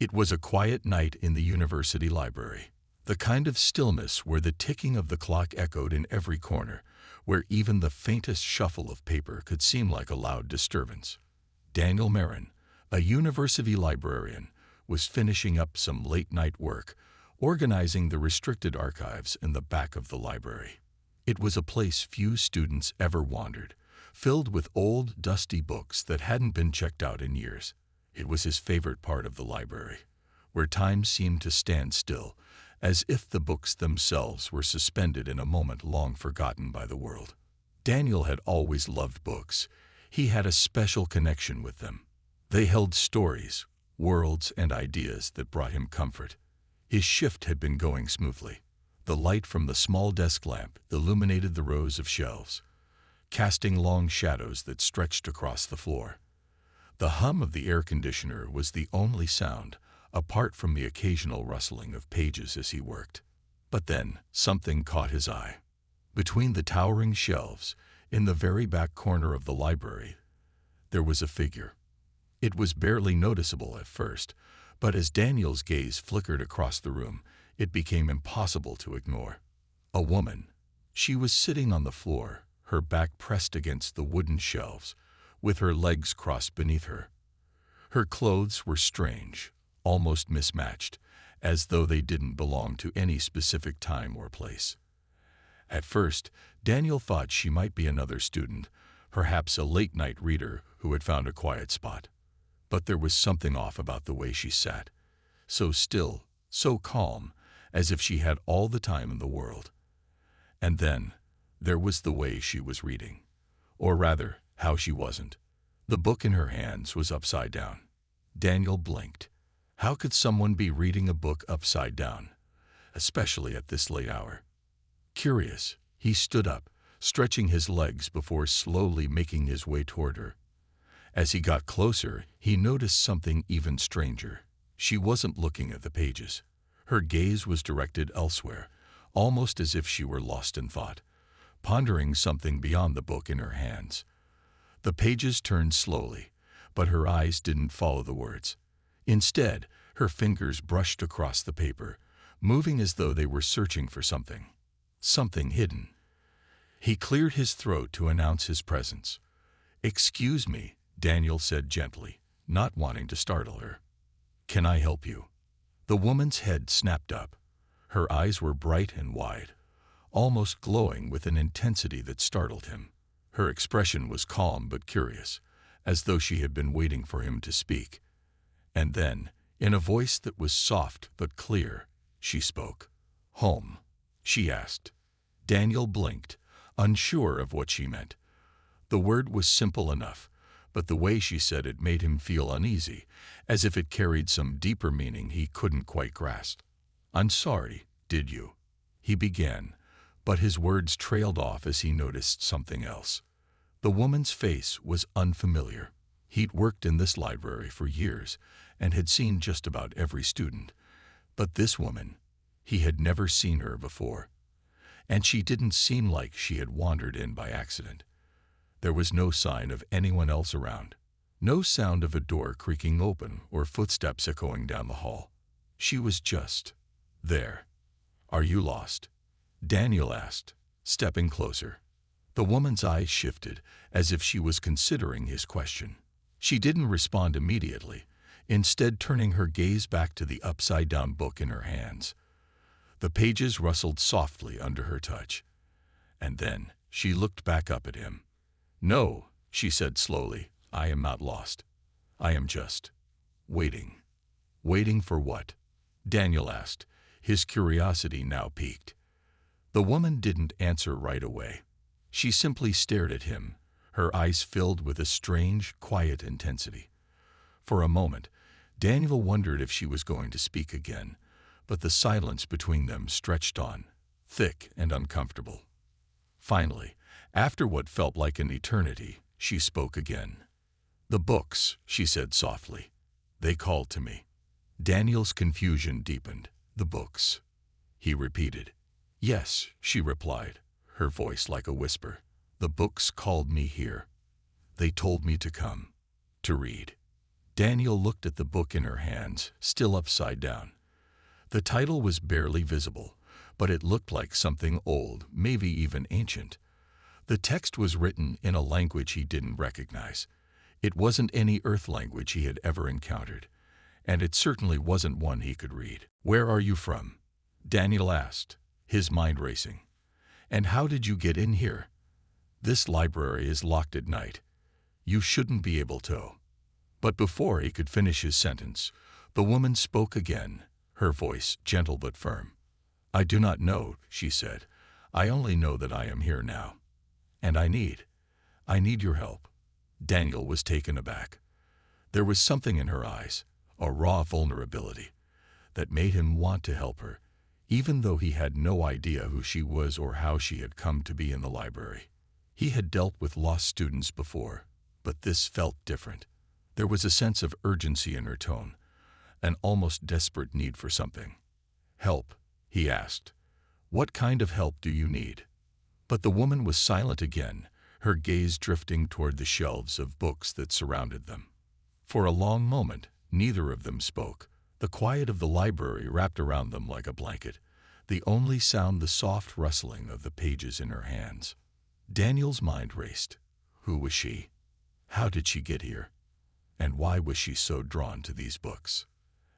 It was a quiet night in the university library, the kind of stillness where the ticking of the clock echoed in every corner, where even the faintest shuffle of paper could seem like a loud disturbance. Daniel Marin, a university librarian, was finishing up some late-night work, organizing the restricted archives in the back of the library. It was a place few students ever wandered, filled with old, dusty books that hadn't been checked out in years. It was his favorite part of the library, where time seemed to stand still, as if the books themselves were suspended in a moment long forgotten by the world. Daniel had always loved books. He had a special connection with them. They held stories, worlds, and ideas that brought him comfort. His shift had been going smoothly. The light from the small desk lamp illuminated the rows of shelves, casting long shadows that stretched across the floor. The hum of the air conditioner was the only sound, apart from the occasional rustling of pages as he worked. But then, something caught his eye. Between the towering shelves, in the very back corner of the library, there was a figure. It was barely noticeable at first, but as Daniel's gaze flickered across the room, it became impossible to ignore. A woman. She was sitting on the floor, her back pressed against the wooden shelves, with her legs crossed beneath her. Her clothes were strange, almost mismatched, as though they didn't belong to any specific time or place. At first, Daniel thought she might be another student, perhaps a late-night reader who had found a quiet spot. But there was something off about the way she sat, so still, so calm, as if she had all the time in the world. And then, there was the way she was reading. Or rather, how she wasn't. The book in her hands was upside down. Daniel blinked. How could someone be reading a book upside down, especially at this late hour? Curious, he stood up, stretching his legs before slowly making his way toward her. As he got closer, he noticed something even stranger. She wasn't looking at the pages. Her gaze was directed elsewhere, almost as if she were lost in thought, pondering something beyond the book in her hands. The pages turned slowly, but her eyes didn't follow the words. Instead, her fingers brushed across the paper, moving as though they were searching for something hidden. He cleared his throat to announce his presence. "Excuse me," Daniel said gently, not wanting to startle her. "Can I help you?" The woman's head snapped up. Her eyes were bright and wide, almost glowing with an intensity that startled him. Her expression was calm but curious, as though she had been waiting for him to speak. And then, in a voice that was soft but clear, she spoke. "Home?" she asked. Daniel blinked, unsure of what she meant. The word was simple enough, but the way she said it made him feel uneasy, as if it carried some deeper meaning he couldn't quite grasp. "I'm sorry, did you?" he began, but his words trailed off as he noticed something else. The woman's face was unfamiliar. He'd worked in this library for years and had seen just about every student. But this woman, he had never seen her before. And she didn't seem like she had wandered in by accident. There was no sign of anyone else around. No sound of a door creaking open or footsteps echoing down the hall. She was just there. "Are you lost?" Daniel asked, stepping closer. The woman's eyes shifted, as if she was considering his question. She didn't respond immediately, instead turning her gaze back to the upside-down book in her hands. The pages rustled softly under her touch. And then she looked back up at him. "No," she said slowly, "I am not lost. I am just waiting." "Waiting for what?" Daniel asked, his curiosity now piqued. The woman didn't answer right away. She simply stared at him, her eyes filled with a strange, quiet intensity. For a moment, Daniel wondered if she was going to speak again, but the silence between them stretched on, thick and uncomfortable. Finally, after what felt like an eternity, she spoke again. "The books," she said softly. "They called to me." Daniel's confusion deepened. "The books," he repeated. "Yes," she replied, her voice like a whisper. "The books called me here. They told me to come, to read." Daniel looked at the book in her hands, still upside down. The title was barely visible, but it looked like something old, maybe even ancient. The text was written in a language he didn't recognize. It wasn't any Earth language he had ever encountered, and it certainly wasn't one he could read. "Where are you from?" Daniel asked, his mind racing. "And how did you get in here? This library is locked at night. You shouldn't be able to." But before he could finish his sentence, the woman spoke again, her voice gentle but firm. "I do not know," she said. "I only know that I am here now. And I need your help." Daniel was taken aback. There was something in her eyes, a raw vulnerability, that made him want to help her, even though he had no idea who she was or how she had come to be in the library. He had dealt with lost students before, but this felt different. There was a sense of urgency in her tone, an almost desperate need for something. "Help?" he asked. "What kind of help do you need?" But the woman was silent again, her gaze drifting toward the shelves of books that surrounded them. For a long moment, neither of them spoke. The quiet of the library wrapped around them like a blanket, the only sound the soft rustling of the pages in her hands. Daniel's mind raced. Who was she? How did she get here? And why was she so drawn to these books?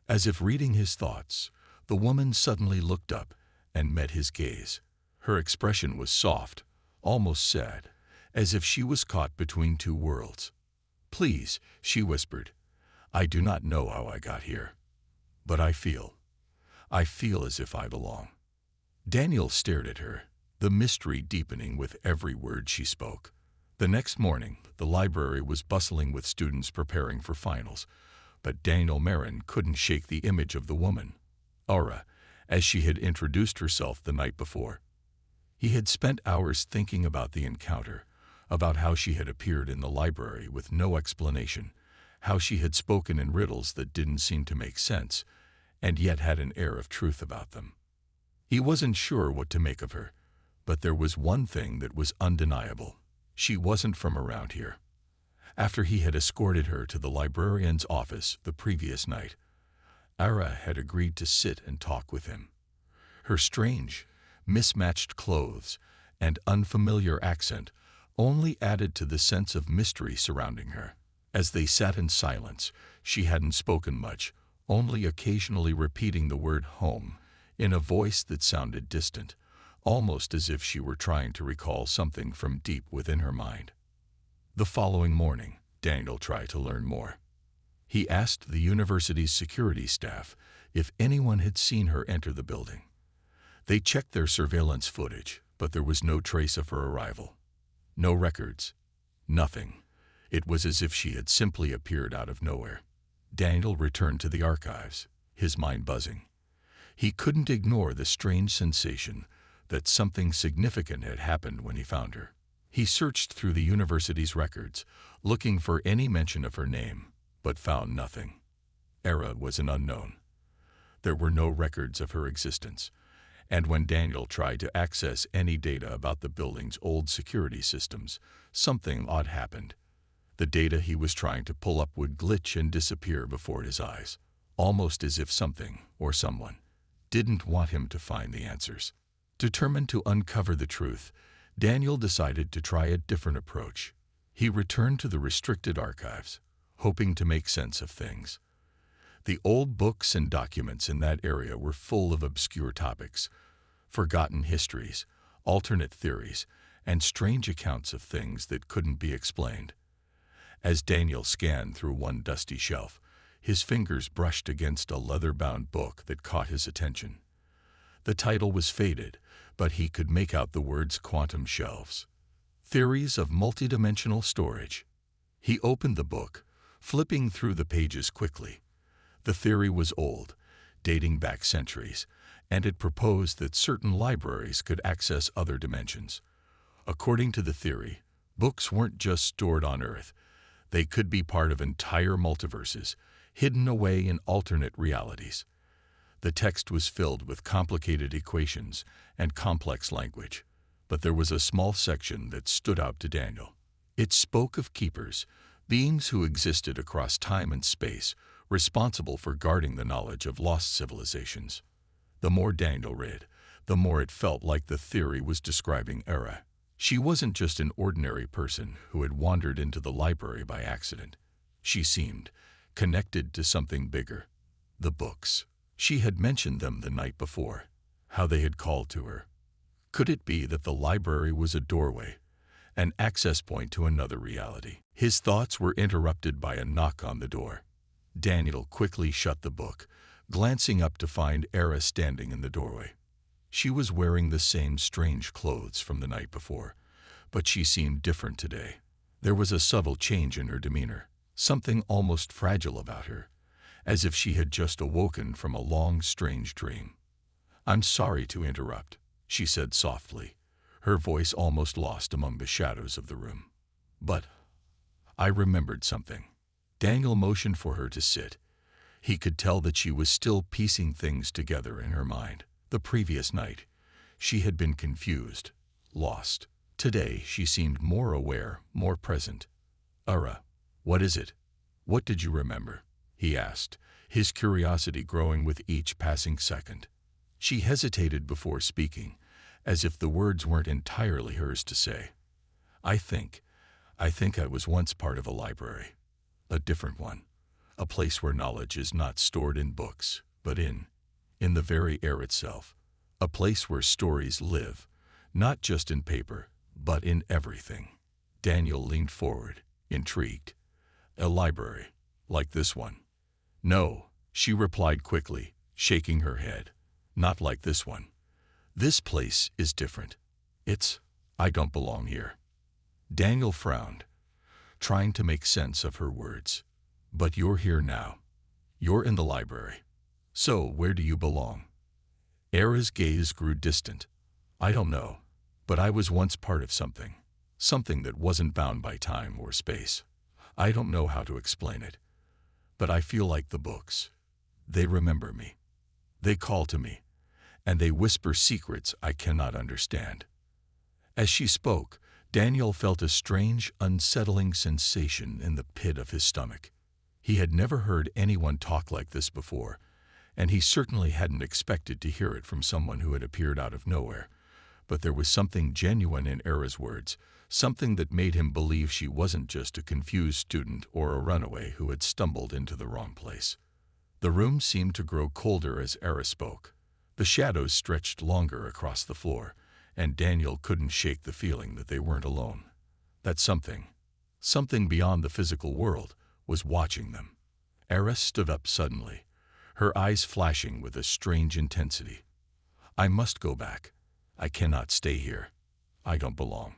As if reading his thoughts, the woman suddenly looked up and met his gaze. Her expression was soft, almost sad, as if she was caught between two worlds. "Please," she whispered, "I do not know how I got here, but I feel as if I belong." Daniel stared at her, the mystery deepening with every word she spoke. The next morning, the library was bustling with students preparing for finals, but Daniel Marin couldn't shake the image of the woman, Aura, as she had introduced herself the night before. He had spent hours thinking about the encounter, about how she had appeared in the library with no explanation, how she had spoken in riddles that didn't seem to make sense, and yet had an air of truth about them. He wasn't sure what to make of her, but there was one thing that was undeniable. She wasn't from around here. After he had escorted her to the librarian's office the previous night, Aura had agreed to sit and talk with him. Her strange, mismatched clothes and unfamiliar accent only added to the sense of mystery surrounding her. As they sat in silence, she hadn't spoken much, only occasionally repeating the word home in a voice that sounded distant, almost as if she were trying to recall something from deep within her mind. The following morning, Daniel tried to learn more. He asked the university's security staff if anyone had seen her enter the building. They checked their surveillance footage, but there was no trace of her arrival. No records. Nothing. It was as if she had simply appeared out of nowhere. Daniel returned to the archives, his mind buzzing. He couldn't ignore the strange sensation that something significant had happened when he found her. He searched through the university's records, looking for any mention of her name, but found nothing. Aura was an unknown. There were no records of her existence, and when Daniel tried to access any data about the building's old security systems, something odd happened. The data he was trying to pull up would glitch and disappear before his eyes, almost as if something, or someone, didn't want him to find the answers. Determined to uncover the truth, Daniel decided to try a different approach. He returned to the restricted archives, hoping to make sense of things. The old books and documents in that area were full of obscure topics, forgotten histories, alternate theories, and strange accounts of things that couldn't be explained. As Daniel scanned through one dusty shelf, his fingers brushed against a leather-bound book that caught his attention. The title was faded, but he could make out the words quantum shelves. Theories of multidimensional storage. He opened the book, flipping through the pages quickly. The theory was old, dating back centuries, and it proposed that certain libraries could access other dimensions. According to the theory, books weren't just stored on Earth. They could be part of entire multiverses, hidden away in alternate realities. The text was filled with complicated equations and complex language, but there was a small section that stood out to Daniel. It spoke of keepers, beings who existed across time and space, responsible for guarding the knowledge of lost civilizations. The more Daniel read, the more it felt like the theory was describing Era. She wasn't just an ordinary person who had wandered into the library by accident. She seemed connected to something bigger. The books. She had mentioned them the night before, how they had called to her. Could it be that the library was a doorway, an access point to another reality? His thoughts were interrupted by a knock on the door. Daniel quickly shut the book, glancing up to find Era standing in the doorway. She was wearing the same strange clothes from the night before, but she seemed different today. There was a subtle change in her demeanor, something almost fragile about her, as if she had just awoken from a long, strange dream. "I'm sorry to interrupt," she said softly, her voice almost lost among the shadows of the room. "But I remembered something." Daniel motioned for her to sit. He could tell that she was still piecing things together in her mind. The previous night, she had been confused, lost. Today, she seemed more aware, more present. "Ara, what is it? What did you remember?" he asked, his curiosity growing with each passing second. She hesitated before speaking, as if the words weren't entirely hers to say. I think I was once part of a library. A different one. A place where knowledge is not stored in books, but in the very air itself. A place where stories live, not just in paper, but in everything." Daniel leaned forward, intrigued. "A library, like this one?" "No," she replied quickly, shaking her head. "Not like this one. This place is different. I don't belong here." Daniel frowned, trying to make sense of her words. "But you're here now. You're in the library. So where do you belong?" Era's gaze grew distant. "I don't know, but I was once part of something that wasn't bound by time or space. I don't know how to explain it, but I feel like the books. They remember me. They call to me, and they whisper secrets I cannot understand." As she spoke, Daniel felt a strange, unsettling sensation in the pit of his stomach. He had never heard anyone talk like this before, and he certainly hadn't expected to hear it from someone who had appeared out of nowhere. But there was something genuine in Era's words, something that made him believe she wasn't just a confused student or a runaway who had stumbled into the wrong place. The room seemed to grow colder as Era spoke. The shadows stretched longer across the floor, and Daniel couldn't shake the feeling that they weren't alone. That something beyond the physical world, was watching them. Era stood up suddenly, her eyes flashing with a strange intensity. "I must go back. I cannot stay here. I don't belong."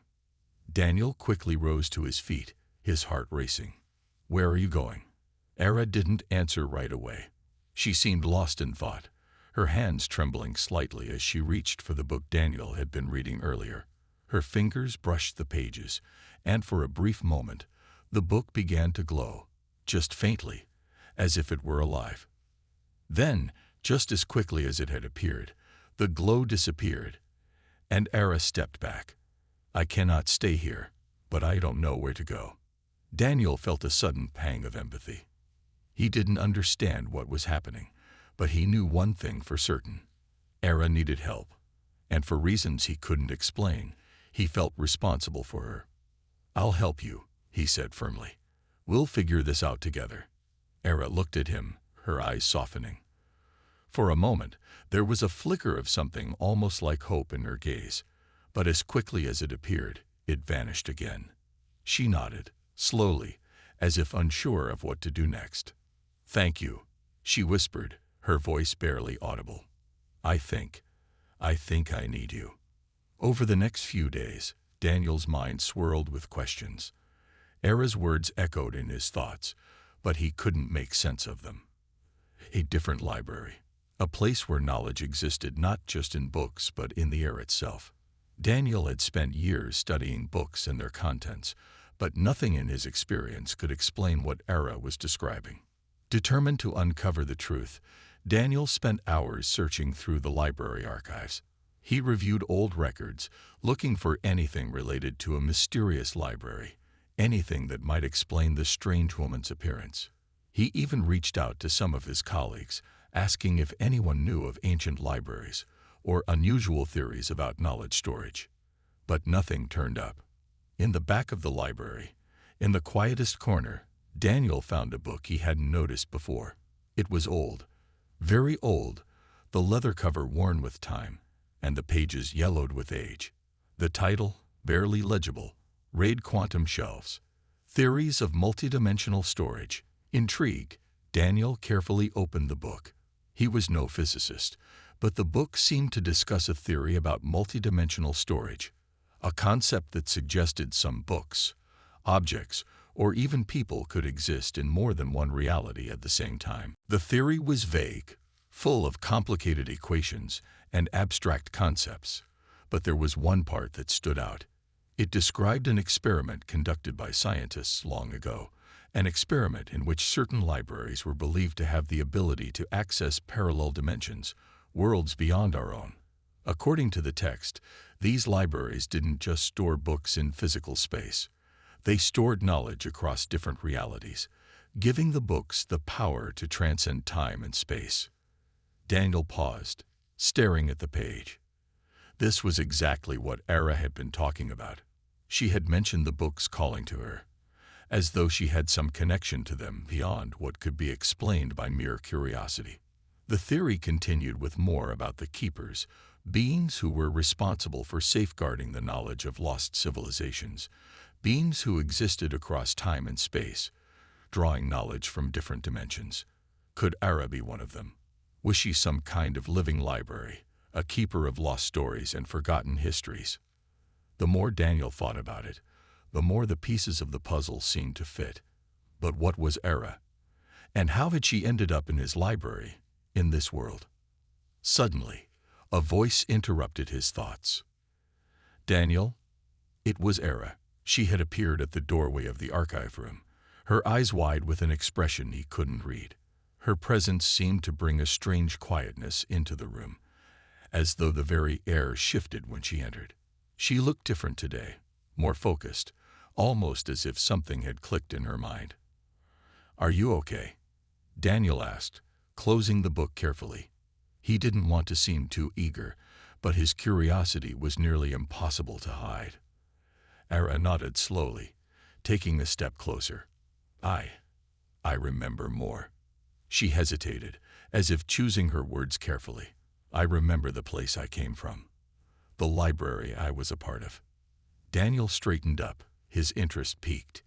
Daniel quickly rose to his feet, his heart racing. "Where are you going?" Era didn't answer right away. She seemed lost in thought, her hands trembling slightly as she reached for the book Daniel had been reading earlier. Her fingers brushed the pages, and for a brief moment, the book began to glow, just faintly, as if it were alive. Then, just as quickly as it had appeared, the glow disappeared, and Era stepped back. "I cannot stay here, but I don't know where to go." Daniel felt a sudden pang of empathy. He didn't understand what was happening, but he knew one thing for certain. Era needed help, and for reasons he couldn't explain, he felt responsible for her. "I'll help you," he said firmly. "We'll figure this out together." Era looked at him, her eyes softening. For a moment, there was a flicker of something almost like hope in her gaze, but as quickly as it appeared, it vanished again. She nodded, slowly, as if unsure of what to do next. "Thank you," she whispered, her voice barely audible. I think I need you." Over the next few days, Daniel's mind swirled with questions. Era's words echoed in his thoughts, but he couldn't make sense of them. A different library. A place where knowledge existed not just in books but in the air itself. Daniel had spent years studying books and their contents, but nothing in his experience could explain what Era was describing. Determined to uncover the truth, Daniel spent hours searching through the library archives. He reviewed old records, looking for anything related to a mysterious library, anything that might explain the strange woman's appearance. He even reached out to some of his colleagues, asking if anyone knew of ancient libraries or unusual theories about knowledge storage. But nothing turned up. In the back of the library, in the quietest corner, Daniel found a book he hadn't noticed before. It was old, very old, the leather cover worn with time, and the pages yellowed with age. The title, barely legible, read Quantum Shelves, Theories of Multidimensional Storage. Intrigued, Daniel carefully opened the book. He was no physicist, but the book seemed to discuss a theory about multidimensional storage, a concept that suggested some books, objects, or even people could exist in more than one reality at the same time. The theory was vague, full of complicated equations and abstract concepts, but there was one part that stood out. It described an experiment conducted by scientists long ago, an experiment in which certain libraries were believed to have the ability to access parallel dimensions, worlds beyond our own. According to the text, these libraries didn't just store books in physical space. They stored knowledge across different realities, giving the books the power to transcend time and space. Daniel paused, staring at the page. This was exactly what Ara had been talking about. She had mentioned the books calling to her, as though she had some connection to them beyond what could be explained by mere curiosity. The theory continued with more about the keepers, beings who were responsible for safeguarding the knowledge of lost civilizations, beings who existed across time and space, drawing knowledge from different dimensions. Could Ara be one of them? Was she some kind of living library, a keeper of lost stories and forgotten histories? The more Daniel thought about it, the more the pieces of the puzzle seemed to fit. But what was Ara? And how had she ended up in his library, in this world? Suddenly, a voice interrupted his thoughts. Daniel? It was Ara. She had appeared at the doorway of the archive room, her eyes wide with an expression he couldn't read. Her presence seemed to bring a strange quietness into the room, as though the very air shifted when she entered. She looked different today, more focused, almost as if something had clicked in her mind. "Are you okay?" Daniel asked, closing the book carefully. He didn't want to seem too eager, but his curiosity was nearly impossible to hide. Ara nodded slowly, taking a step closer. I remember more." She hesitated, as if choosing her words carefully. "I remember the place I came from, the library I was a part of." Daniel straightened up, his interest piqued.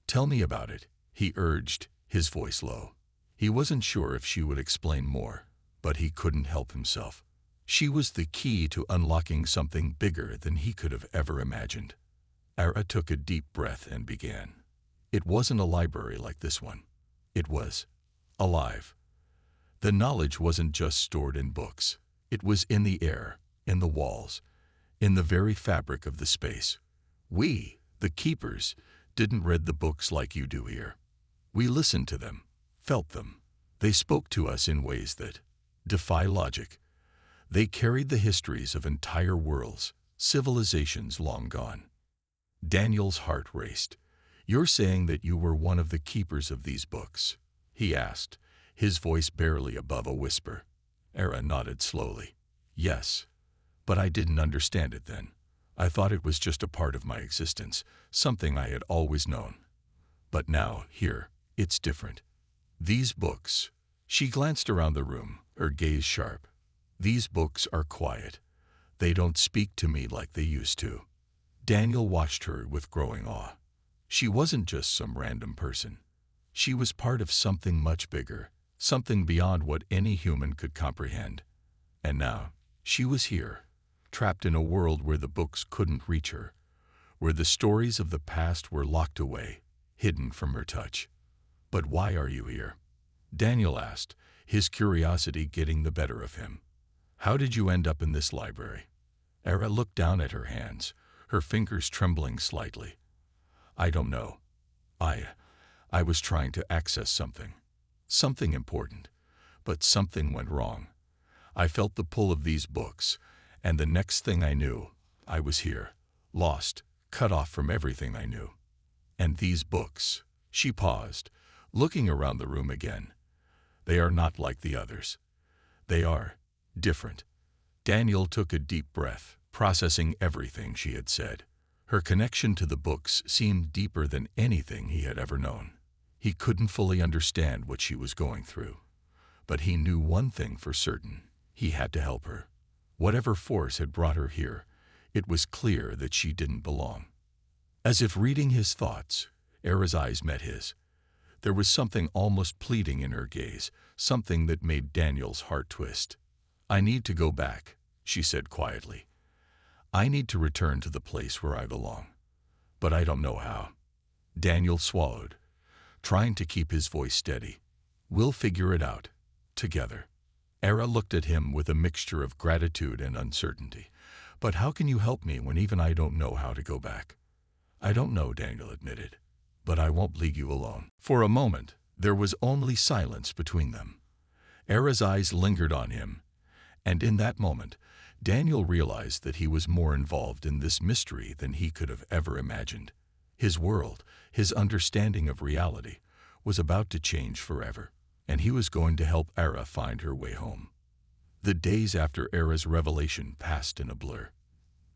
"Tell me about it," he urged, his voice low. He wasn't sure if she would explain more, but he couldn't help himself. She was the key to unlocking something bigger than he could have ever imagined. Ara took a deep breath and began. It wasn't a library like this one. It was alive. The knowledge wasn't just stored in books. It was in the air, in the walls, in the very fabric of the space. We, the keepers, didn't read the books like you do here. We listened to them, felt them. They spoke to us in ways that defy logic. They carried the histories of entire worlds, civilizations long gone. Daniel's heart raced. "You're saying that you were one of the keepers of these books?" he asked, his voice barely above a whisper. Ara nodded slowly. "Yes, but I didn't understand it then. I thought it was just a part of my existence, something I had always known. But now, here, it's different. These books..." She glanced around the room, her gaze sharp. "These books are quiet. They don't speak to me like they used to." Daniel watched her with growing awe. She wasn't just some random person. She was part of something much bigger, something beyond what any human could comprehend. And now, she was here, trapped in a world where the books couldn't reach her, where the stories of the past were locked away, hidden from her touch. "But why are you here?" Daniel asked, his curiosity getting the better of him. "How did you end up in this library?" Ara looked down at her hands, her fingers trembling slightly. "I don't know. I was trying to access something important, but something went wrong. I felt the pull of these books, and the next thing I knew, I was here, lost, cut off from everything I knew." And these books, she paused, looking around the room again. They are not like the others. They are different. Daniel took a deep breath, processing everything she had said. Her connection to the books seemed deeper than anything he had ever known. He couldn't fully understand what she was going through, but he knew one thing for certain. He had to help her. Whatever force had brought her here, it was clear that she didn't belong. As if reading his thoughts, Era's eyes met his. There was something almost pleading in her gaze, something that made Daniel's heart twist. "I need to go back," she said quietly. "I need to return to the place where I belong. But I don't know how." Daniel swallowed, trying to keep his voice steady. "We'll figure it out. Together." Era looked at him with a mixture of gratitude and uncertainty. "But how can you help me when even I don't know how to go back?" "I don't know," Daniel admitted. "But I won't leave you alone." For a moment, there was only silence between them. Era's eyes lingered on him, and in that moment, Daniel realized that he was more involved in this mystery than he could have ever imagined. His world, his understanding of reality, was about to change forever, and he was going to help Era find her way home. The days after Era's revelation passed in a blur.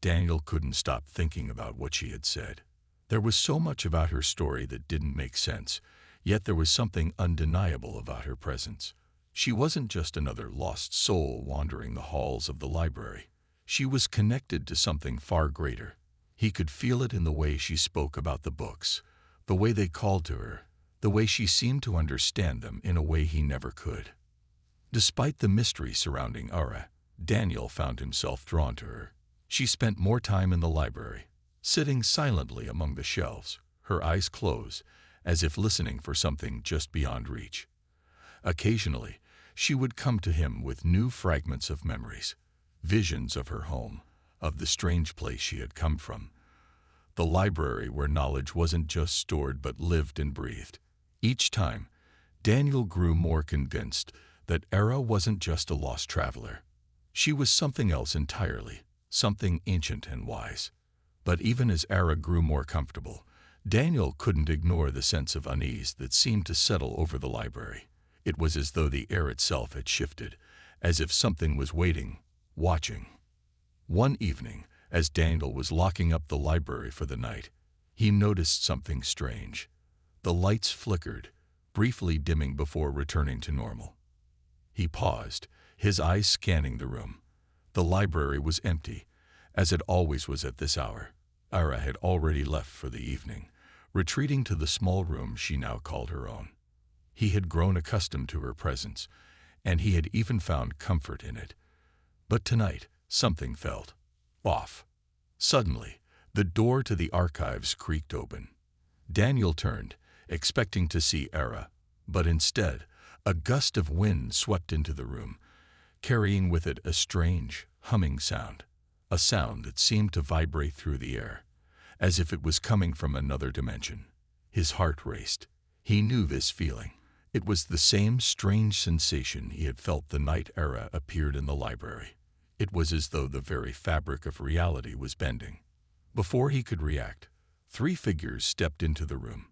Daniel couldn't stop thinking about what she had said. There was so much about her story that didn't make sense, yet there was something undeniable about her presence. She wasn't just another lost soul wandering the halls of the library. She was connected to something far greater. He could feel it in the way she spoke about the books, the way they called to her, the way she seemed to understand them in a way he never could. Despite the mystery surrounding Era, Daniel found himself drawn to her. She spent more time in the library, sitting silently among the shelves, her eyes closed, as if listening for something just beyond reach. Occasionally, she would come to him with new fragments of memories, visions of her home, of the strange place she had come from. The library where knowledge wasn't just stored but lived and breathed. Each time, Daniel grew more convinced that Era wasn't just a lost traveler. She was something else entirely, something ancient and wise. But even as Era grew more comfortable, Daniel couldn't ignore the sense of unease that seemed to settle over the library. It was as though the air itself had shifted, as if something was waiting, watching. One evening, as Daniel was locking up the library for the night, he noticed something strange. The lights flickered, briefly dimming before returning to normal. He paused, his eyes scanning the room. The library was empty, as it always was at this hour. Era had already left for the evening, retreating to the small room she now called her own. He had grown accustomed to her presence, and he had even found comfort in it. But tonight, something felt off. Suddenly, the door to the archives creaked open. Daniel turned, expecting to see Era, but instead, a gust of wind swept into the room, carrying with it a strange, humming sound, a sound that seemed to vibrate through the air, as if it was coming from another dimension. His heart raced. He knew this feeling. It was the same strange sensation he had felt the night Era appeared in the library. It was as though the very fabric of reality was bending. Before he could react, 3 figures stepped into the room.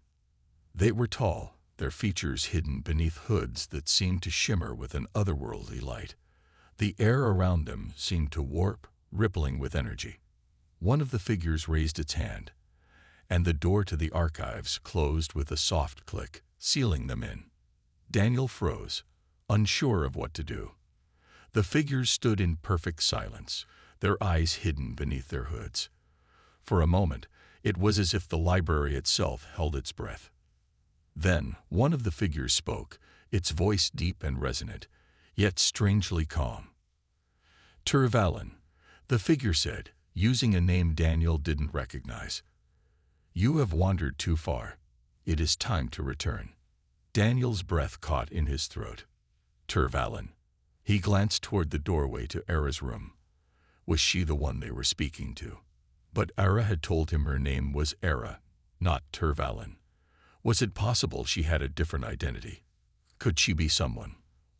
They were tall, their features hidden beneath hoods that seemed to shimmer with an otherworldly light. The air around them seemed to warp, rippling with energy. One of the figures raised its hand, and the door to the archives closed with a soft click, sealing them in. Daniel froze, unsure of what to do. The figures stood in perfect silence, their eyes hidden beneath their hoods. For a moment, it was as if the library itself held its breath. Then, one of the figures spoke, its voice deep and resonant, yet strangely calm. "Tervalin," the figure said, using a name Daniel didn't recognize. "You have wandered too far. It is time to return." Daniel's breath caught in his throat. Tervalin. He glanced toward the doorway to Era's room. Was she the one they were speaking to? But Era had told him her name was Era, not Tervalin. Was it possible she had a different identity? Could she be someone,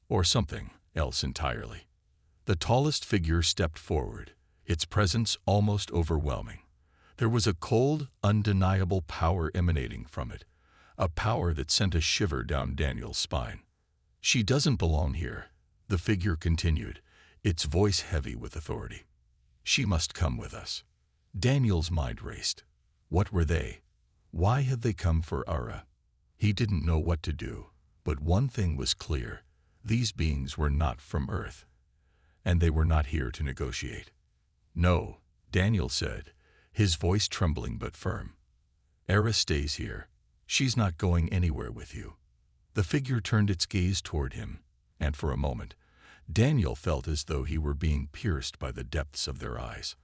or something else entirely? The tallest figure stepped forward, its presence almost overwhelming. There was a cold, undeniable power emanating from it, a power that sent a shiver down Daniel's spine. "She doesn't belong here," the figure continued, its voice heavy with authority. "She must come with us." Daniel's mind raced. What were they? Why had they come for Ara? He didn't know what to do, but one thing was clear. These beings were not from Earth, and they were not here to negotiate. "No," Daniel said, his voice trembling but firm. "Ara stays here. She's not going anywhere with you." The figure turned its gaze toward him, and for a moment, Daniel felt as though he were being pierced by the depths of their eyes.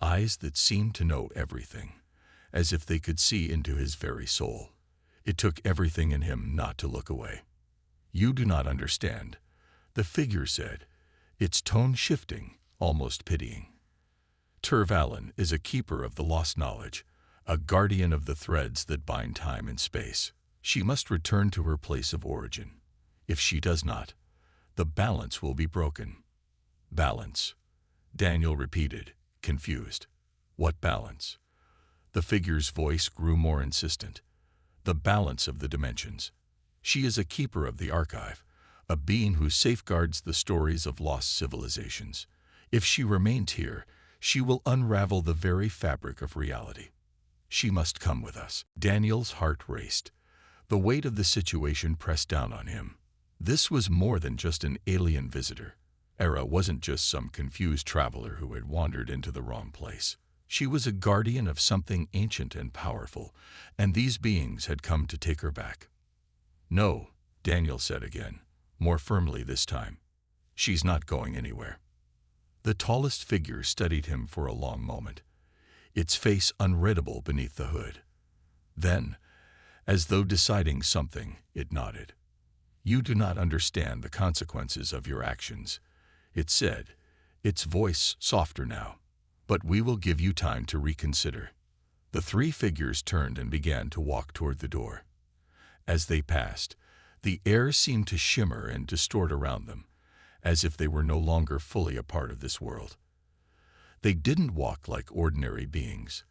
Eyes that seemed to know everything, as if they could see into his very soul. It took everything in him not to look away. "You do not understand," the figure said, its tone shifting, almost pitying. "Tervalin is a keeper of the lost knowledge, a guardian of the threads that bind time and space. She must return to her place of origin. If she does not, the balance will be broken." "Balance," Daniel repeated, confused. "What balance?" The figure's voice grew more insistent. "The balance of the dimensions. She is a keeper of the archive, a being who safeguards the stories of lost civilizations. If she remains here, she will unravel the very fabric of reality. She must come with us." Daniel's heart raced. The weight of the situation pressed down on him. This was more than just an alien visitor. Ara wasn't just some confused traveler who had wandered into the wrong place. She was a guardian of something ancient and powerful, and these beings had come to take her back. "No," Daniel said again, more firmly this time. "She's not going anywhere." The tallest figure studied him for a long moment, its face unreadable beneath the hood. Then, as though deciding something, it nodded. "You do not understand the consequences of your actions," it said, its voice softer now. "But we will give you time to reconsider." The three figures turned and began to walk toward the door. As they passed, the air seemed to shimmer and distort around them, as if they were no longer fully a part of this world. They didn't walk like ordinary beings.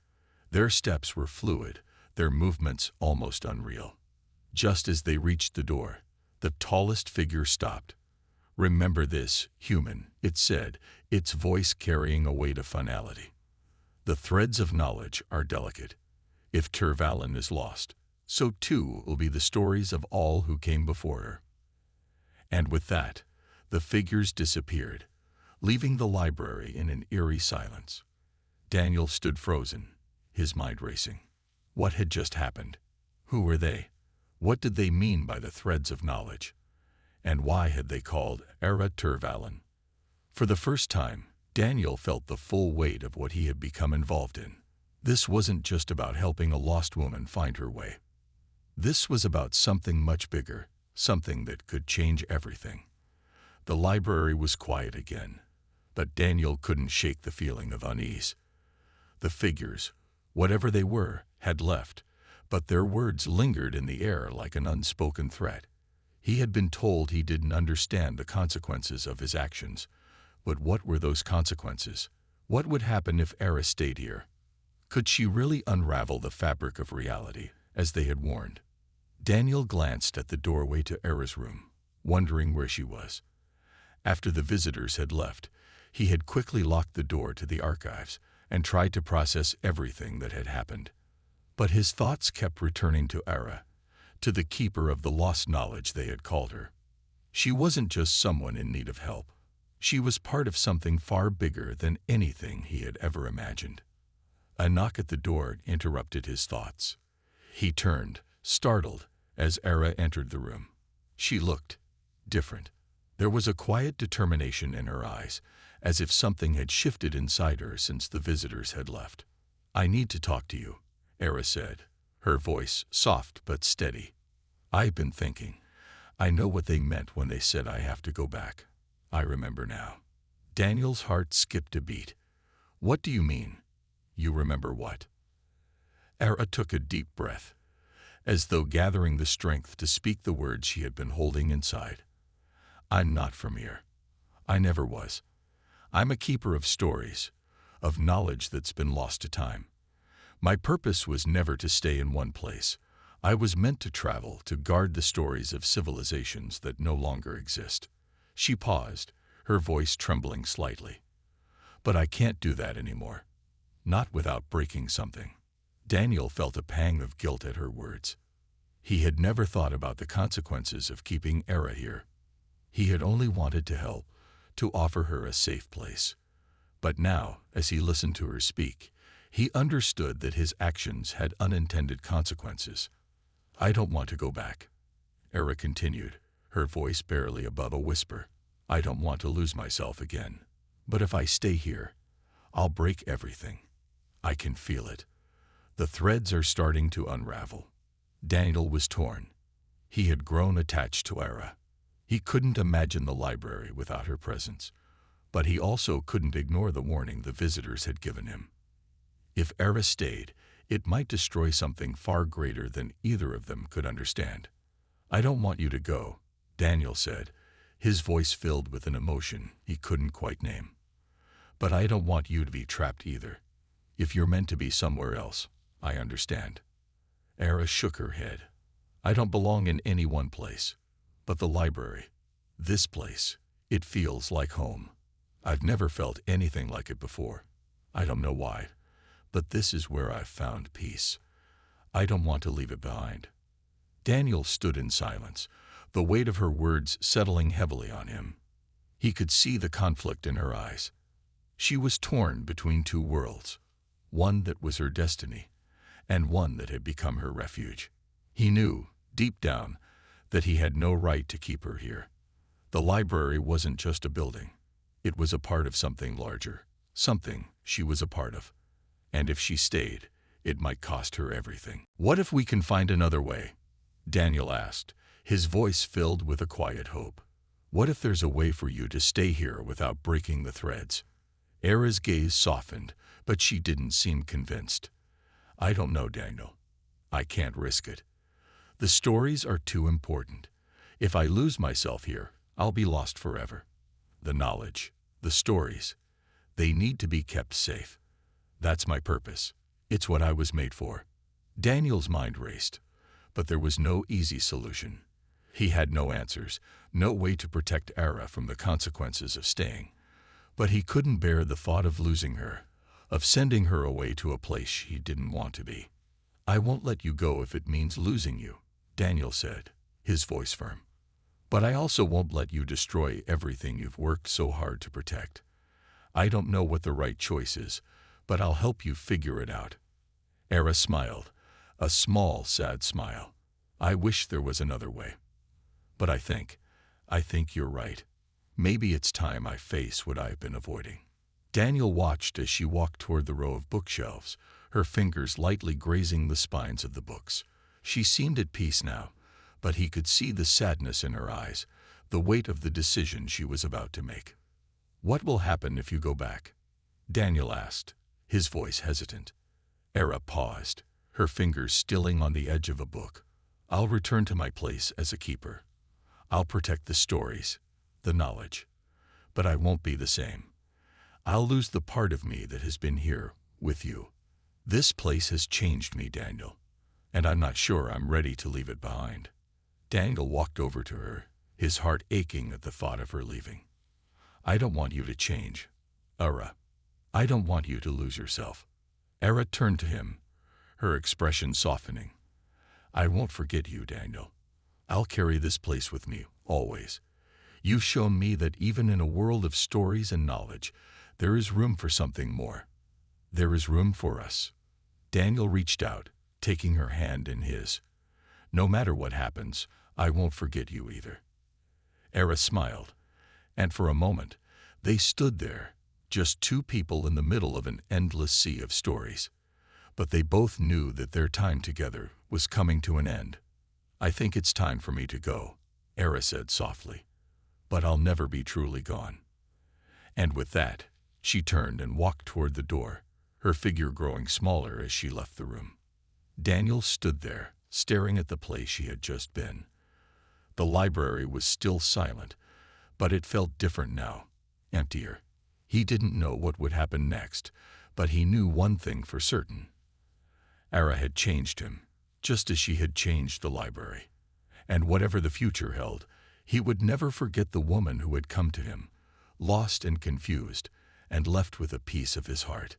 Their steps were fluid, their movements almost unreal. Just as they reached the door, the tallest figure stopped. "Remember this, human," it said, its voice carrying a weight of finality. "The threads of knowledge are delicate. If Tervalin is lost, so too will be the stories of all who came before her." And with that, the figures disappeared, leaving the library in an eerie silence. Daniel stood frozen, his mind racing. What had just happened? Who were they? What did they mean by the threads of knowledge? And why had they called Ara Tervalin? For the first time, Daniel felt the full weight of what he had become involved in. This wasn't just about helping a lost woman find her way. This was about something much bigger, something that could change everything. The library was quiet again, but Daniel couldn't shake the feeling of unease. The figures, whatever they were, had left, but their words lingered in the air like an unspoken threat. He had been told he didn't understand the consequences of his actions, but what were those consequences? What would happen if Ara stayed here? Could she really unravel the fabric of reality, as they had warned? Daniel glanced at the doorway to Ara's room, wondering where she was. After the visitors had left, he had quickly locked the door to the archives and tried to process everything that had happened. But his thoughts kept returning to Ara, to the keeper of the lost knowledge they had called her. She wasn't just someone in need of help. She was part of something far bigger than anything he had ever imagined. A knock at the door interrupted his thoughts. He turned, startled, as Ara entered the room. She looked different. There was a quiet determination in her eyes, as if something had shifted inside her since the visitors had left. "I need to talk to you," Ara said, her voice soft but steady. "I've been thinking. I know what they meant when they said I have to go back. I remember now." Daniel's heart skipped a beat. "What do you mean?" "You remember what?" Ara took a deep breath, as though gathering the strength to speak the words she had been holding inside. "I'm not from here. I never was. I'm a keeper of stories, of knowledge that's been lost to time. My purpose was never to stay in one place. I was meant to travel, to guard the stories of civilizations that no longer exist. She paused, her voice trembling slightly. But I can't do that anymore. Not without breaking something. Daniel felt a pang of guilt at her words. He had never thought about the consequences of keeping Era here. He had only wanted to help, to offer her a safe place. But now, as he listened to her speak, he understood that his actions had unintended consequences. I don't want to go back, Era continued, her voice barely above a whisper. I don't want to lose myself again. But if I stay here, I'll break everything. I can feel it. The threads are starting to unravel. Daniel was torn. He had grown attached to Era. He couldn't imagine the library without her presence, but he also couldn't ignore the warning the visitors had given him. If Era stayed, it might destroy something far greater than either of them could understand. I don't want you to go, Daniel said, his voice filled with an emotion he couldn't quite name. But I don't want you to be trapped either. If you're meant to be somewhere else, I understand. Era shook her head. I don't belong in any one place. But the library, this place, it feels like home. I've never felt anything like it before. I don't know why, but this is where I've found peace. I don't want to leave it behind. Daniel stood in silence, the weight of her words settling heavily on him. He could see the conflict in her eyes. She was torn between two worlds, one that was her destiny, and one that had become her refuge. He knew, deep down, that he had no right to keep her here. The library wasn't just a building. It was a part of something larger, something she was a part of. And if she stayed, it might cost her everything. What if we can find another way? Daniel asked, his voice filled with a quiet hope. What if there's a way for you to stay here without breaking the threads? Era's gaze softened, but she didn't seem convinced. I don't know, Daniel. I can't risk it. The stories are too important. If I lose myself here, I'll be lost forever. The knowledge, the stories, they need to be kept safe. That's my purpose. It's what I was made for. Daniel's mind raced, but there was no easy solution. He had no answers, no way to protect Era from the consequences of staying. But he couldn't bear the thought of losing her, of sending her away to a place she didn't want to be. I won't let you go if it means losing you, Daniel said, his voice firm. But I also won't let you destroy everything you've worked so hard to protect. I don't know what the right choice is, but I'll help you figure it out. Era smiled, a small, sad smile. I wish there was another way. But I think you're right. Maybe it's time I face what I've been avoiding. Daniel watched as she walked toward the row of bookshelves, her fingers lightly grazing the spines of the books. She seemed at peace now, but he could see the sadness in her eyes, the weight of the decision she was about to make. What will happen if you go back? Daniel asked, his voice hesitant. Era paused, her fingers stilling on the edge of a book. I'll return to my place as a keeper. I'll protect the stories, the knowledge. But I won't be the same. I'll lose the part of me that has been here with you. This place has changed me, Daniel, and I'm not sure I'm ready to leave it behind. Daniel walked over to her, his heart aching at the thought of her leaving. I don't want you to change, Era. I don't want you to lose yourself. Era turned to him, her expression softening. I won't forget you, Daniel. I'll carry this place with me, always. You've shown me that even in a world of stories and knowledge, there is room for something more. There is room for us. Daniel reached out, taking her hand in his. No matter what happens, I won't forget you either. Era smiled, and for a moment, they stood there, just two people in the middle of an endless sea of stories. But they both knew that their time together was coming to an end. I think it's time for me to go, Era said softly. But I'll never be truly gone. And with that, she turned and walked toward the door, her figure growing smaller as she left the room. Daniel stood there, staring at the place she had just been. The library was still silent, but it felt different now, emptier. He didn't know what would happen next, but he knew one thing for certain. Ara had changed him, just as she had changed the library. And whatever the future held, he would never forget the woman who had come to him, lost and confused, and left with a piece of his heart.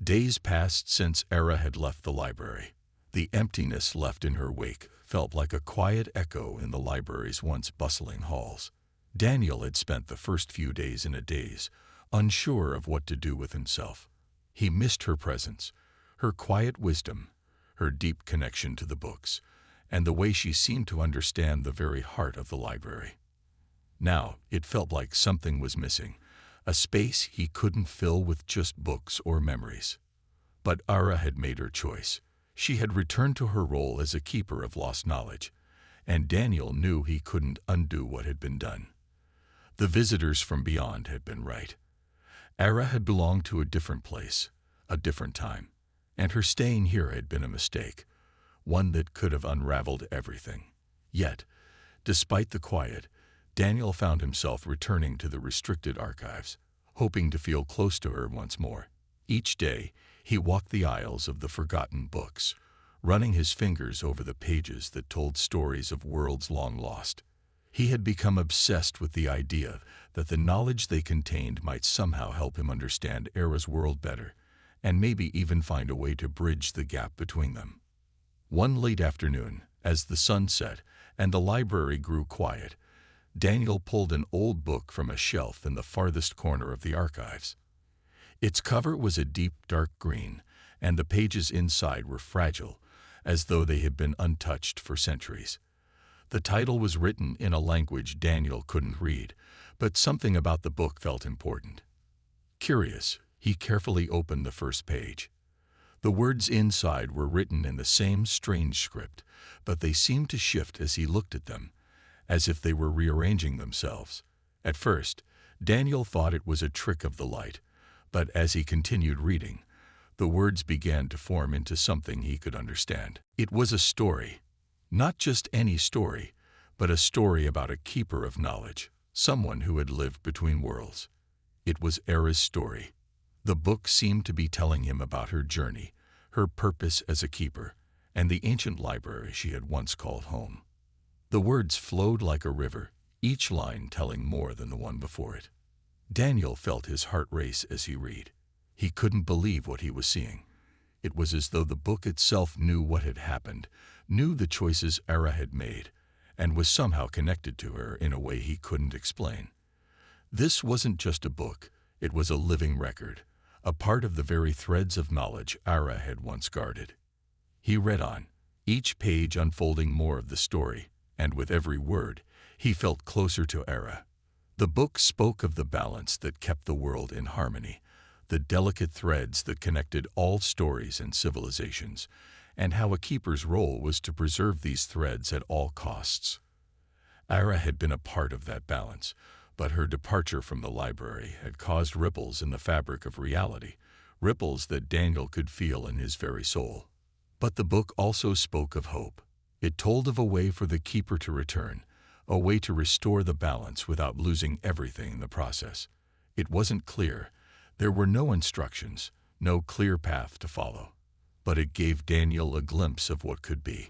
Days passed since Ara had left the library. The emptiness left in her wake felt like a quiet echo in the library's once bustling halls. Daniel had spent the first few days in a daze, unsure of what to do with himself. He missed her presence, her quiet wisdom, her deep connection to the books, and the way she seemed to understand the very heart of the library. Now, it felt like something was missing, a space he couldn't fill with just books or memories. But Ara had made her choice. She had returned to her role as a keeper of lost knowledge, and Daniel knew he couldn't undo what had been done. The visitors from beyond had been right. Ara had belonged to a different place, a different time, and her staying here had been a mistake, one that could have unraveled everything. Yet, despite the quiet, Daniel found himself returning to the restricted archives, hoping to feel close to her once more. Each day, he walked the aisles of the forgotten books, running his fingers over the pages that told stories of worlds long lost. He had become obsessed with the idea that the knowledge they contained might somehow help him understand Ara's world better, and maybe even find a way to bridge the gap between them. One late afternoon, as the sun set and the library grew quiet, Daniel pulled an old book from a shelf in the farthest corner of the archives. Its cover was a deep, dark green, and the pages inside were fragile, as though they had been untouched for centuries. The title was written in a language Daniel couldn't read, but something about the book felt important. Curious, he carefully opened the first page. The words inside were written in the same strange script, but they seemed to shift as he looked at them, as if they were rearranging themselves. At first, Daniel thought it was a trick of the light, but as he continued reading, the words began to form into something he could understand. It was a story. Not just any story, but a story about a keeper of knowledge, someone who had lived between worlds. It was Ara's story. The book seemed to be telling him about her journey, her purpose as a keeper, and the ancient library she had once called home. The words flowed like a river, each line telling more than the one before it. Daniel felt his heart race as he read. He couldn't believe what he was seeing. It was as though the book itself knew what had happened, knew the choices Ara had made, and was somehow connected to her in a way he couldn't explain. This wasn't just a book, it was a living record, a part of the very threads of knowledge Ara had once guarded. He read on, each page unfolding more of the story, and with every word, he felt closer to Ara. The book spoke of the balance that kept the world in harmony, the delicate threads that connected all stories and civilizations, and how a keeper's role was to preserve these threads at all costs. Ara had been a part of that balance, but her departure from the library had caused ripples in the fabric of reality, ripples that Daniel could feel in his very soul. But the book also spoke of hope. It told of a way for the keeper to return, a way to restore the balance without losing everything in the process. It wasn't clear. There were no instructions, no clear path to follow. But it gave Daniel a glimpse of what could be.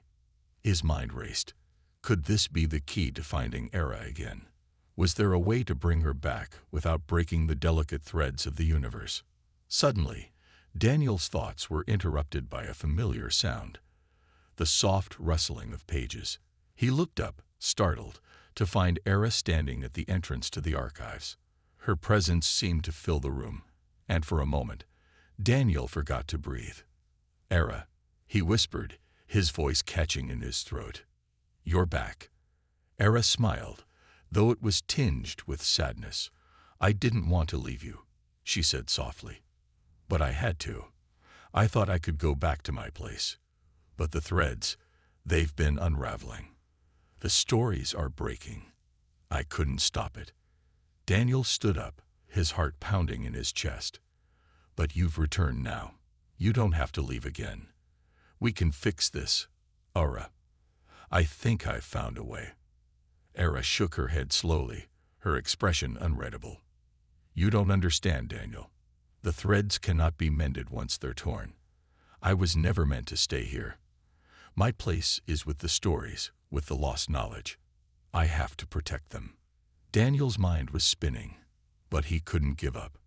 His mind raced. Could this be the key to finding Ara again? Was there a way to bring her back without breaking the delicate threads of the universe? Suddenly, Daniel's thoughts were interrupted by a familiar sound. The soft rustling of pages. He looked up, startled, to find Ara standing at the entrance to the archives. Her presence seemed to fill the room, and for a moment, Daniel forgot to breathe. "Ara," he whispered, his voice catching in his throat. "You're back." Ara smiled, though it was tinged with sadness. "I didn't want to leave you," she said softly. "But I had to. I thought I could go back to my place. But the threads, they've been unraveling. The stories are breaking. I couldn't stop it." Daniel stood up, his heart pounding in his chest. "But you've returned now. You don't have to leave again. We can fix this, Ara. I think I've found a way." Ara shook her head slowly, her expression unreadable. "You don't understand, Daniel. The threads cannot be mended once they're torn. I was never meant to stay here. My place is with the stories, with the lost knowledge. I have to protect them. Daniel's mind was spinning, but he couldn't give up.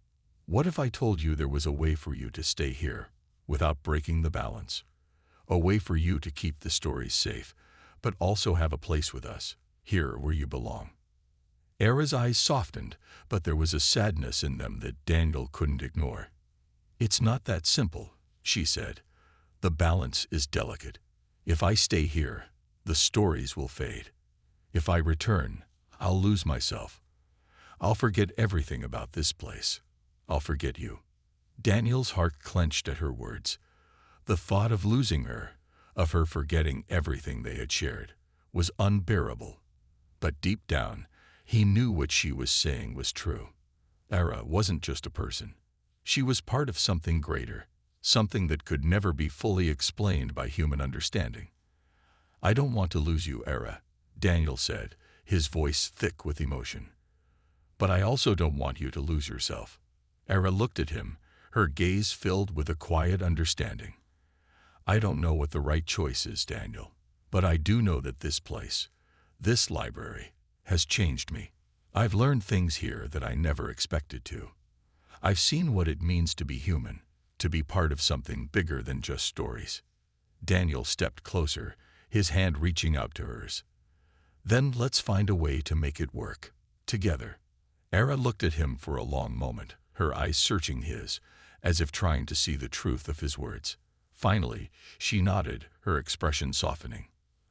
What if I told you there was a way for you to stay here, without breaking the balance? A way for you to keep the stories safe, but also have a place with us, here where you belong. Era's eyes softened, but there was a sadness in them that Daniel couldn't ignore. It's not that simple, she said. The balance is delicate. If I stay here, the stories will fade. If I return, I'll lose myself. I'll forget everything about this place. I'll forget you. Daniel's heart clenched at her words. The thought of losing her, of her forgetting everything they had shared, was unbearable. But deep down, he knew what she was saying was true. Era wasn't just a person. She was part of something greater, something that could never be fully explained by human understanding. I don't want to lose you, Era, Daniel said, his voice thick with emotion. But I also don't want you to lose yourself. Era looked at him, her gaze filled with a quiet understanding. I don't know what the right choice is, Daniel, but I do know that this place, this library, has changed me. I've learned things here that I never expected to. I've seen what it means to be human, to be part of something bigger than just stories. Daniel stepped closer, his hand reaching out to hers. Then let's find a way to make it work, together. Era looked at him for a long moment, her eyes searching his, as if trying to see the truth of his words. Finally, she nodded, her expression softening.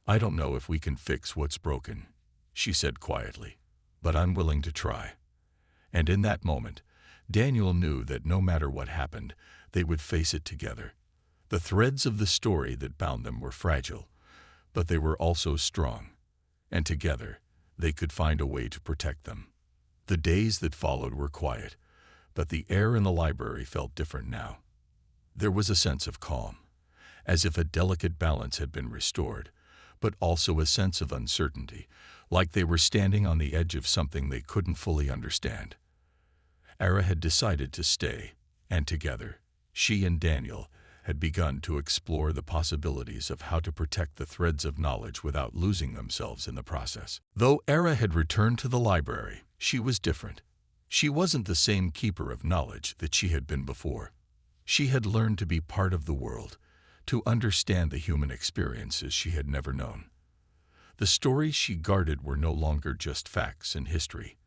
I don't know if we can fix what's broken, she said quietly, but I'm willing to try. And in that moment, Daniel knew that no matter what happened, they would face it together. The threads of the story that bound them were fragile, but they were also strong, and together they could find a way to protect them. The days that followed were quiet, but the air in the library felt different now. There was a sense of calm, as if a delicate balance had been restored, but also a sense of uncertainty, like they were standing on the edge of something they couldn't fully understand. Era had decided to stay, and together, she and Daniel had begun to explore the possibilities of how to protect the threads of knowledge without losing themselves in the process. Though Era had returned to the library, she was different. She wasn't the same keeper of knowledge that she had been before. She had learned to be part of the world, to understand the human experiences she had never known. The stories she guarded were no longer just facts and history.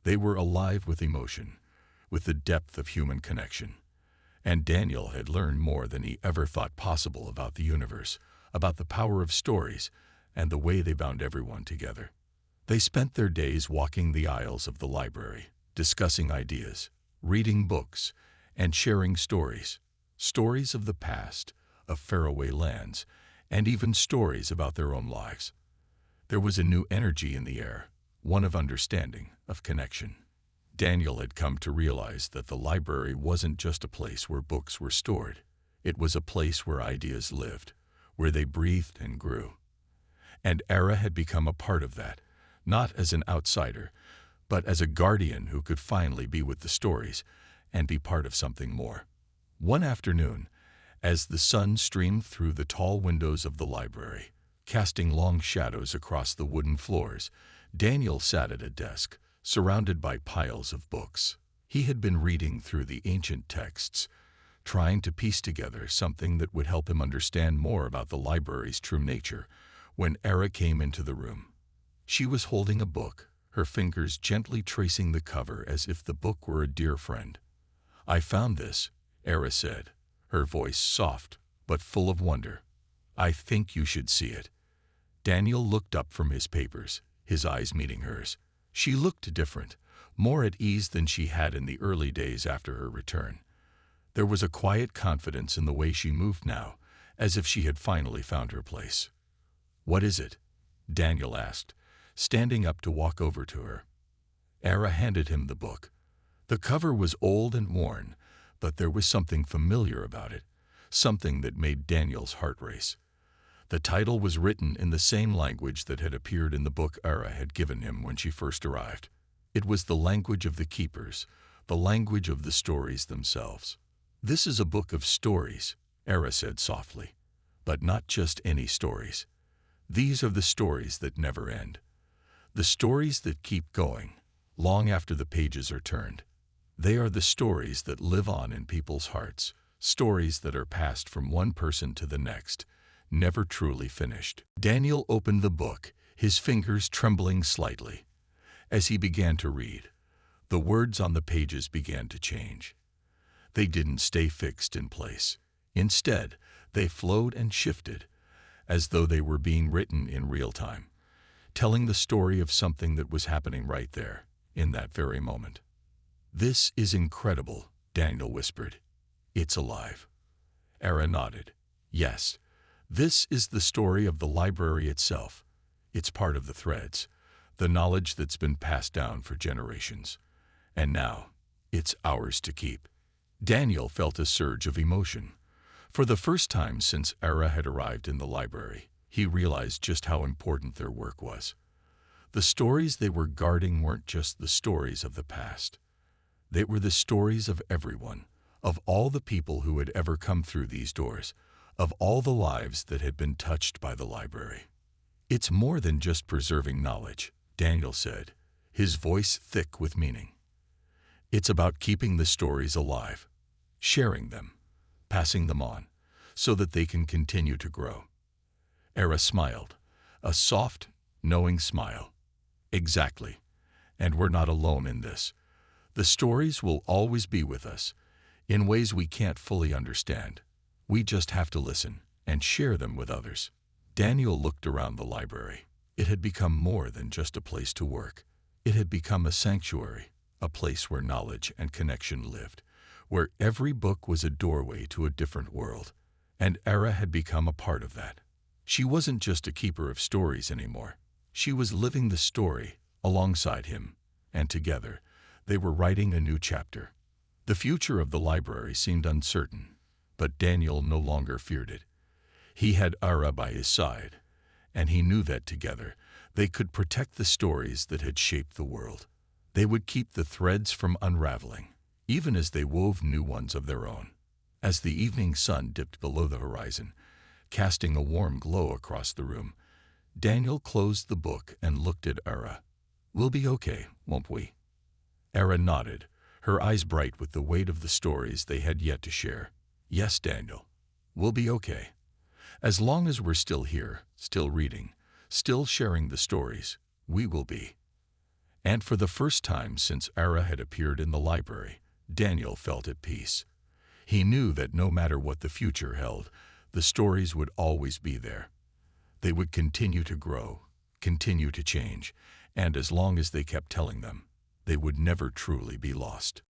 They were alive with emotion, with the depth of human connection. And Daniel had learned more than he ever thought possible about the universe, about the power of stories, and the way they bound everyone together. They spent their days walking the aisles of the library, discussing ideas, reading books, and sharing stories. Stories of the past, of faraway lands, and even stories about their own lives. There was a new energy in the air, one of understanding, of connection. Daniel had come to realize that the library wasn't just a place where books were stored. It was a place where ideas lived, where they breathed and grew. And Era had become a part of that, not as an outsider, but as a guardian who could finally be with the stories and be part of something more. One afternoon, as the sun streamed through the tall windows of the library, casting long shadows across the wooden floors, Daniel sat at a desk, surrounded by piles of books. He had been reading through the ancient texts, trying to piece together something that would help him understand more about the library's true nature, when Era came into the room. She was holding a book, her fingers gently tracing the cover as if the book were a dear friend. I found this, Era said, her voice soft but full of wonder. I think you should see it. Daniel looked up from his papers, his eyes meeting hers. She looked different, more at ease than she had in the early days after her return. There was a quiet confidence in the way she moved now, as if she had finally found her place. What is it? Daniel asked, standing up to walk over to her. Era handed him the book. The cover was old and worn, but there was something familiar about it, something that made Daniel's heart race. The title was written in the same language that had appeared in the book Era had given him when she first arrived. It was the language of the keepers, the language of the stories themselves. This is a book of stories, Era said softly. But not just any stories. These are the stories that never end. The stories that keep going, long after the pages are turned. They are the stories that live on in people's hearts, stories that are passed from one person to the next, never truly finished. Daniel opened the book, his fingers trembling slightly. As he began to read, the words on the pages began to change. They didn't stay fixed in place. Instead, they flowed and shifted, as though they were being written in real time, telling the story of something that was happening right there, in that very moment. "This is incredible," Daniel whispered. "It's alive." Era nodded. "Yes, this is the story of the library itself. It's part of the threads, the knowledge that's been passed down for generations. And now, it's ours to keep." Daniel felt a surge of emotion. For the first time since Era had arrived in the library, he realized just how important their work was. The stories they were guarding weren't just the stories of the past. They were the stories of everyone, of all the people who had ever come through these doors, of all the lives that had been touched by the library. "It's more than just preserving knowledge," Daniel said, his voice thick with meaning. "It's about keeping the stories alive, sharing them, passing them on, so that they can continue to grow." Era smiled, a soft, knowing smile. "Exactly. And we're not alone in this. The stories will always be with us, in ways we can't fully understand. We just have to listen and share them with others." Daniel looked around the library. It had become more than just a place to work. It had become a sanctuary, a place where knowledge and connection lived, where every book was a doorway to a different world. And Era had become a part of that. She wasn't just a keeper of stories anymore. She was living the story alongside him, and together, they were writing a new chapter. The future of the library seemed uncertain, but Daniel no longer feared it. He had Era by his side, and he knew that together they could protect the stories that had shaped the world. They would keep the threads from unraveling, even as they wove new ones of their own. As the evening sun dipped below the horizon, casting a warm glow across the room, Daniel closed the book and looked at Era. "We'll be okay, won't we?" Era nodded, her eyes bright with the weight of the stories they had yet to share. "Yes, Daniel, we'll be okay. As long as we're still here, still reading, still sharing the stories, we will be." And for the first time since Era had appeared in the library, Daniel felt at peace. He knew that no matter what the future held, the stories would always be there. They would continue to grow, continue to change, and as long as they kept telling them, they would never truly be lost.